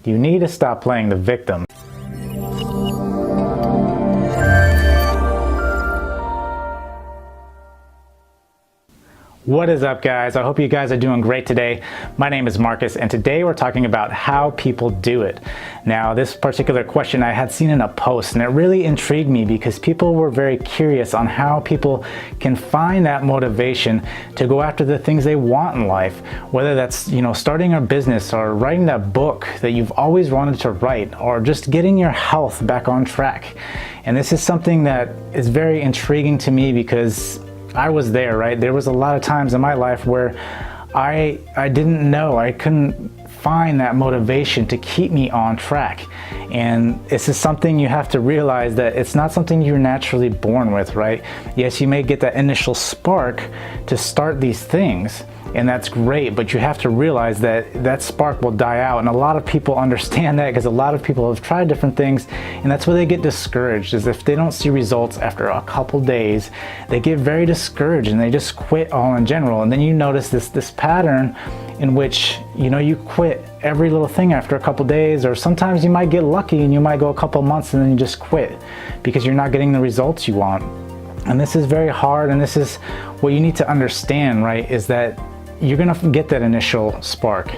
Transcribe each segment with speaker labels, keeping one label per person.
Speaker 1: You need to stop playing the victim. What is up, guys? I hope you guys are doing great today. My name is Marcus, and today we're talking about how people do it. Now, this particular question I had seen in a post, and it really intrigued me because people were very curious on how people can find that motivation to go after the things they want in life, whether that's, starting a business or writing that book that you've always wanted to write, or just getting your health back on track. And this is something that is very intriguing to me because I was there, right? There was a lot of times in my life where I didn't know, I couldn't find that motivation to keep me on track. And this is something you have to realize that it's not something you're naturally born with, right? Yes, you may get that initial spark to start these things, and that's great, but you have to realize that that spark will die out. And a lot of people understand that because a lot of people have tried different things, and that's where they get discouraged, is if they don't see results after a couple days, they get very discouraged and they just quit all in general. And then you notice this pattern in which you quit every little thing after a couple days, or sometimes you might get lucky and you might go a couple months and then you just quit because you're not getting the results you want. And this is very hard, and this is what you need to understand, right, is that you're gonna get that initial spark,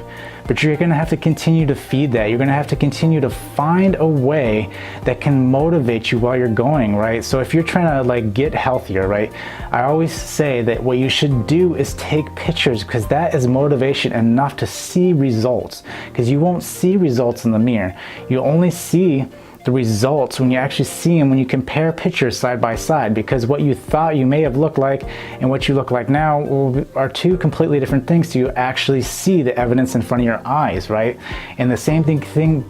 Speaker 1: but you're gonna have to continue to feed that. You're gonna have to continue to find a way that can motivate you while you're going, right? So if you're trying to get healthier, right? I always say that what you should do is take pictures, because that is motivation enough to see results, because you won't see results in the mirror. You only see the results when you actually see them, when you compare pictures side by side, because what you thought you may have looked like and what you look like now are two completely different things till you actually see the evidence in front of your eyes, right? And the same thing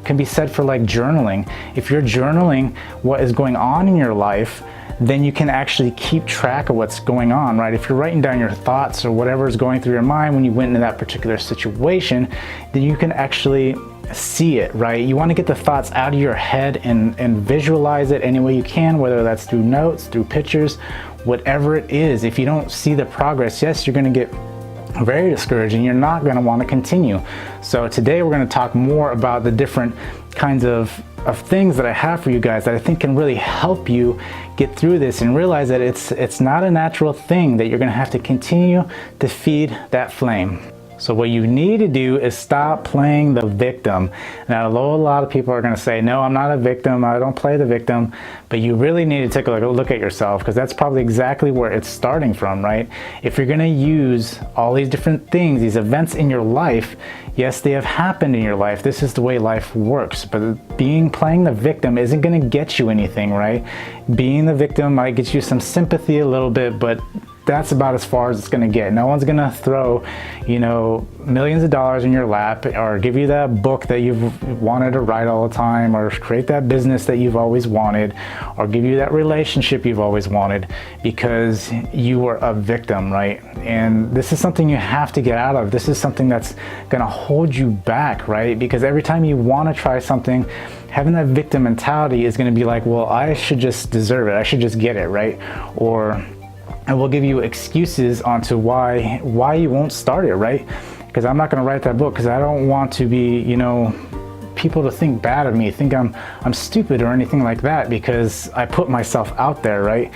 Speaker 1: can be said for journaling. If you're journaling what is going on in your life, then you can actually keep track of what's going on, right? If you're writing down your thoughts or whatever is going through your mind when you went into that particular situation, then you can actually see it, right? You want to get the thoughts out of your head and visualize it any way you can, whether that's through notes, through pictures, whatever it is. If you don't see the progress, yes, you're going to get very discouraged and you're not going to want to continue. So today we're going to talk more about the different kinds of things that I have for you guys that I think can really help you get through this and realize that it's not a natural thing, that you're going to have to continue to feed that flame. So what you need to do is stop playing the victim. Now, although a lot of people are going to say, no, I'm not a victim, I don't play the victim, but you really need to take a look at yourself, because that's probably exactly where it's starting from, right? If you're going to use all these different things, these events in your life, yes, they have happened in your life. This is the way life works, but playing the victim isn't going to get you anything, right? Being the victim might get you some sympathy a little bit, but that's about as far as it's going to get. No one's going to throw, millions of dollars in your lap, or give you that book that you've wanted to write all the time, or create that business that you've always wanted, or give you that relationship you've always wanted, because you were a victim, right? And this is something you have to get out of. This is something that's going to hold you back, right? Because every time you want to try something, having that victim mentality is going to be like, well, I should just deserve it. I should just get it, right? And we'll give you excuses onto why you won't start it, right? Because I'm not going to write that book because I don't want to be, people to think bad of me, think I'm stupid or anything like that, because I put myself out there, right?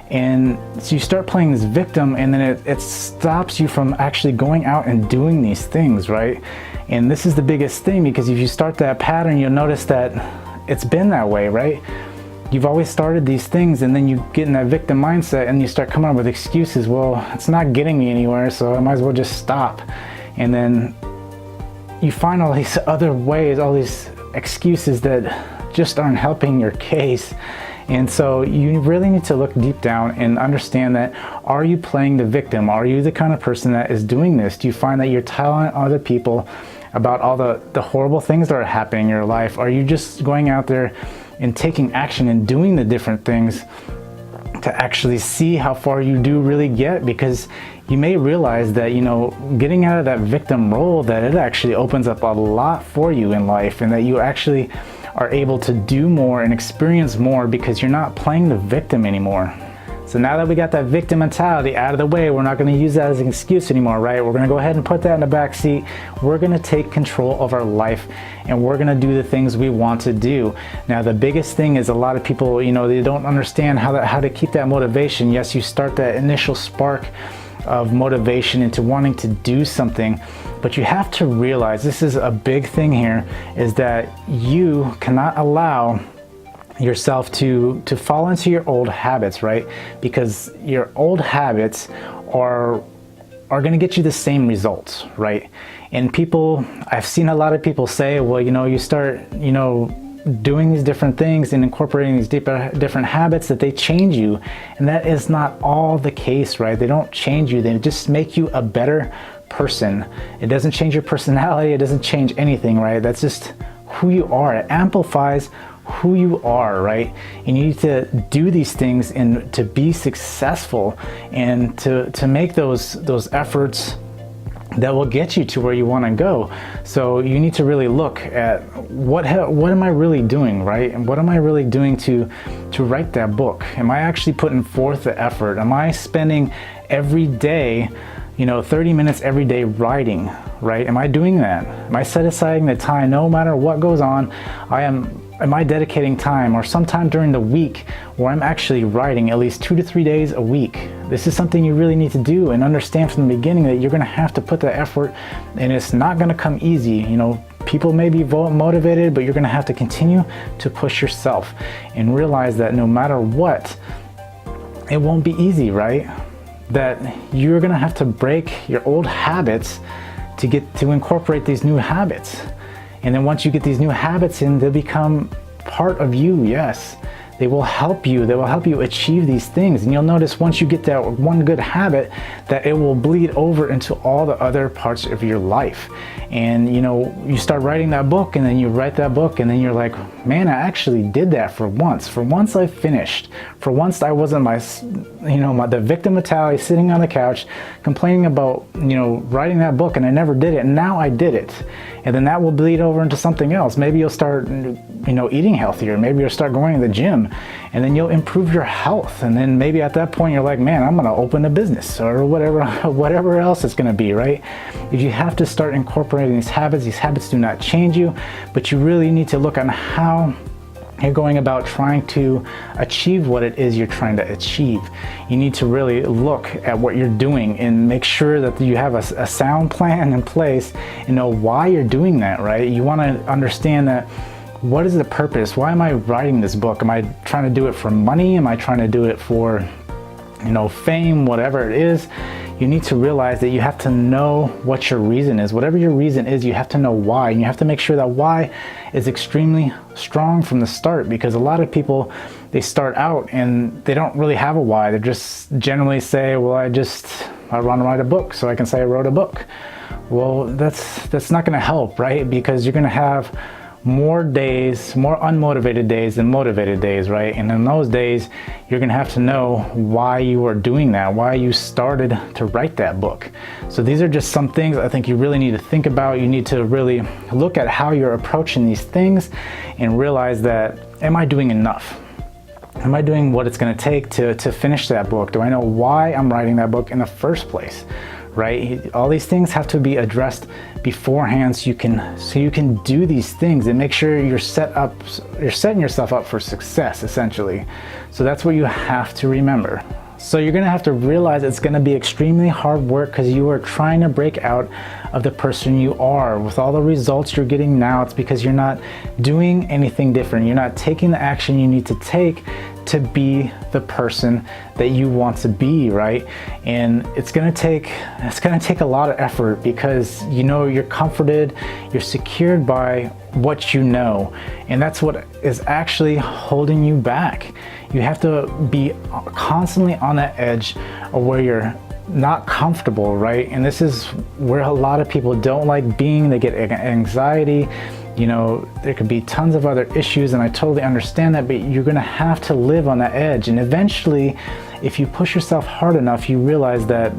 Speaker 1: And so you start playing this victim, and then it stops you from actually going out and doing these things, right? And this is the biggest thing, because if you start that pattern, you'll notice that it's been that way, right? You've always started these things, and then you get in that victim mindset and you start coming up with excuses. Well, it's not getting me anywhere, so I might as well just stop. And then you find all these other ways, all these excuses that just aren't helping your case. And so you really need to look deep down and understand that, are you playing the victim? Are you the kind of person that is doing this? Do you find that you're telling other people about all the horrible things that are happening in your life? Are you just going out there and taking action and doing the different things to actually see how far you do really get? Because you may realize that, getting out of that victim role, that it actually opens up a lot for you in life, and that you actually are able to do more and experience more because you're not playing the victim anymore. So now that we got that victim mentality out of the way, we're not going to use that as an excuse anymore, right? We're going to go ahead and put that in the back seat. We're going to take control of our life, and we're going to do the things we want to do. Now, the biggest thing is a lot of people, they don't understand how to keep that motivation. Yes, you start that initial spark of motivation into wanting to do something, but you have to realize, this is a big thing here, is that you cannot allow yourself to fall into your old habits, right? Because your old habits are going to get you the same results, right? And I've seen a lot of people say, well, you start, doing these different things and incorporating these different habits, that they change you. And that is not all the case, right? They don't change you. They just make you a better person. It doesn't change your personality. It doesn't change anything, right? That's just who you are. It amplifies who you are, right? And you need to do these things and to be successful and to make those efforts that will get you to where you want to go. So you need to really look at what am I really doing, right? And what am I really doing to write that book? Am I actually putting forth the effort? Am I spending every day, 30 minutes every day writing, right? Am I doing that? Am I set aside the time no matter what goes on? Am I dedicating time or sometime during the week where I'm actually writing at least 2 to 3 days a week? This is something you really need to do and understand from the beginning, that you're going to have to put the effort, and it's not going to come easy. People may be motivated, but you're going to have to continue to push yourself and realize that no matter what, it won't be easy, right? That you're going to have to break your old habits to incorporate these new habits. And then once you get these new habits in, they'll become part of you. Yes, they will help you. They will help you achieve these things. And you'll notice once you get that one good habit, that it will bleed over into all the other parts of your life. And you start writing that book, and then you write that book, and then you're like, man, I actually did that for once. For once I finished. For once I wasn't the victim mentality sitting on the couch complaining about, writing that book, and I never did it. And now I did it. And then that will bleed over into something else. Maybe you'll start, eating healthier. Maybe you'll start going to the gym, and then you'll improve your health. And then maybe at that point you're like, man, I'm going to open a business or whatever else it's going to be, right? If you have to start incorporating these habits do not change you, but you really need to look on how you're going about trying to achieve what it is you're trying to achieve. You need to really look at what you're doing and make sure that you have a sound plan in place and know why you're doing that, right? You want to understand that, what is the purpose? Why am I writing this book? Am I trying to do it for money? Am I trying to do it for, fame, whatever it is? You need to realize that you have to know what your reason is. Whatever your reason is, you have to know why. And you have to make sure that why is extremely strong from the start, because a lot of people, they start out and they don't really have a why. They just generally say, well, I want to write a book, so I can say I wrote a book. Well, that's not going to help, right? Because you're going to have more unmotivated days than motivated days, right? And in those days, you're gonna have to know why you are doing that, why you started to write that book. So these are just some things I think you really need to think about. You need to really look at how you're approaching these things and realize that, am I doing enough? Am I doing what it's gonna take to finish that book? Do I know why I'm writing that book in the first place? Right? All these things have to be addressed beforehand so you can do these things and make sure you're setting yourself up for success, essentially. So that's what you have to remember. So you're going to have to realize it's going to be extremely hard work, because you are trying to break out of the person you are. With all the results you're getting now, it's because you're not doing anything different. You're not taking the action you need to take to be the person that you want to be, right? And it's gonna take a lot of effort, because you're comforted, you're secured by what you know, and that's what is actually holding you back. You have to be constantly on that edge of where you're not comfortable, right? And this is where a lot of people don't like being. They get anxiety. There could be tons of other issues, and I totally understand that, but you're going to have to live on that edge. And eventually, if you push yourself hard enough, you realize that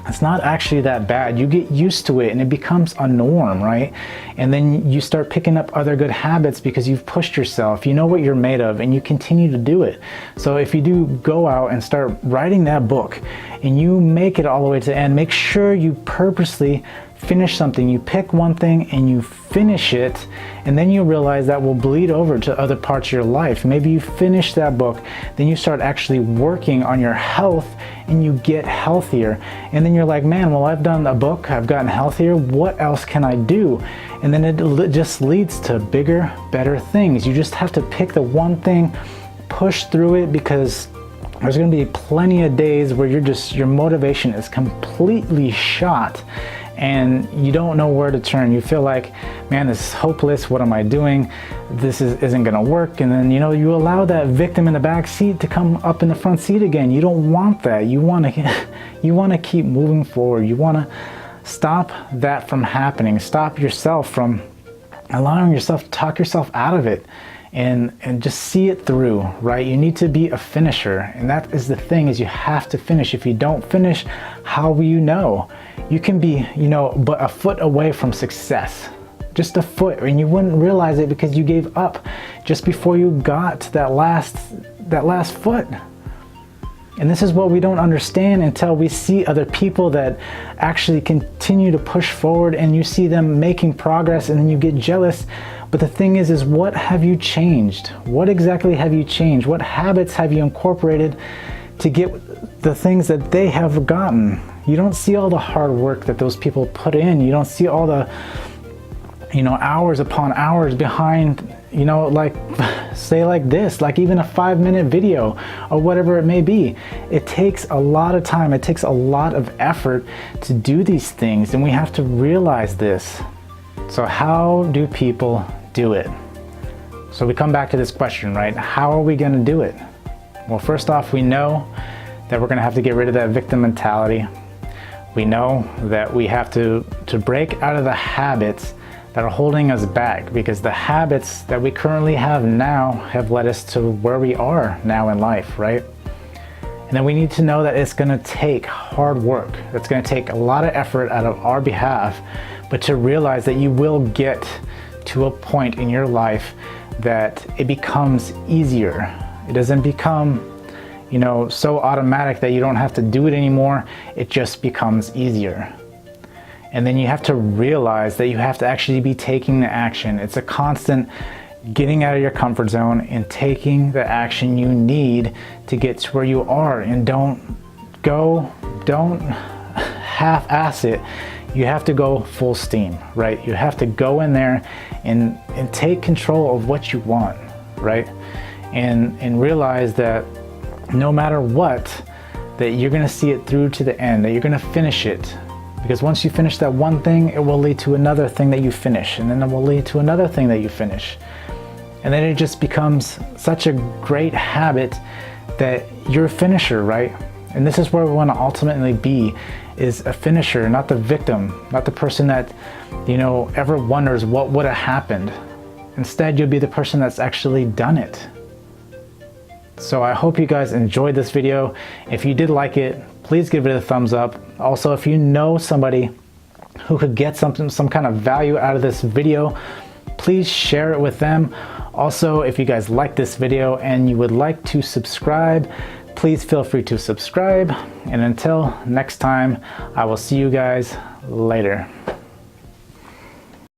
Speaker 1: It's not actually that bad. You get used to it and it becomes a norm, right? And then you start picking up other good habits because you've pushed yourself. You know what you're made of and you continue to do it. So if you do go out and start writing that book and you make it all the way to the end, make sure you purposely finish something. You pick one thing and you finish it, and then you realize that will bleed over to other parts of your life. Maybe you finish that book, then you start actually working on your health and you get healthier. And then you're like, man, well, I've done a book, I've gotten healthier, what else can I do? And then it just leads to bigger, better things. You just have to pick the one thing, push through it, because there's going to be plenty of days where your motivation is completely shot and you don't know where to turn. You feel like, man, this is hopeless. What am I doing? This isn't gonna work. And then, you allow that victim in the back seat to come up in the front seat again. You don't want that. You wanna keep moving forward. You wanna stop that from happening. Stop yourself from allowing yourself to talk yourself out of it. And just see it through, right? You need to be a finisher, and that is the thing, is you have to finish. If you don't finish, how will you know? You can be, but a foot away from success, just a foot, and you wouldn't realize it because you gave up just before you got to that last foot. And this is what we don't understand until we see other people that actually continue to push forward and you see them making progress, and then you get jealous. But the thing is what have you changed? What exactly have you changed? What habits have you incorporated to get the things that they have gotten? You don't see all the hard work that those people put in. You don't see all the, hours upon hours behind, like this, like even a 5-minute video or whatever it may be. It takes a lot of time. It takes a lot of effort to do these things, and we have to realize this. So how do people do it? So we come back to this question, right? How are we going to do it? Well, first off, we know that we're going to have to get rid of that victim mentality. We know that we have to break out of the habits that are holding us back, because the habits that we currently have now have led us to where we are now in life, right? And then we need to know that it's going to take hard work. It's going to take a lot of effort out of our behalf, but to realize that you will get to a point in your life that it becomes easier. It doesn't become, so automatic that you don't have to do it anymore. It just becomes easier. And then you have to realize that you have to actually be taking the action. It's a constant getting out of your comfort zone and taking the action you need to get to where you are. And don't half-ass it. You have to go full steam, right? You have to go in there and take control of what you want, right? And realize that no matter what, that you're gonna see it through to the end, that you're gonna finish it. Because once you finish that one thing, it will lead to another thing that you finish, and then it will lead to another thing that you finish. And then it just becomes such a great habit that you're a finisher, right? And this is where we want to ultimately be, is a finisher, not the victim, not the person that, ever wonders what would have happened. Instead, you'll be the person that's actually done it. So I hope you guys enjoyed this video. If you did like it, please give it a thumbs up. Also, if you know somebody who could get some kind of value out of this video, please share it with them. Also, if you guys like this video and you would like to subscribe, please feel free to subscribe. And until next time, I will see you guys later.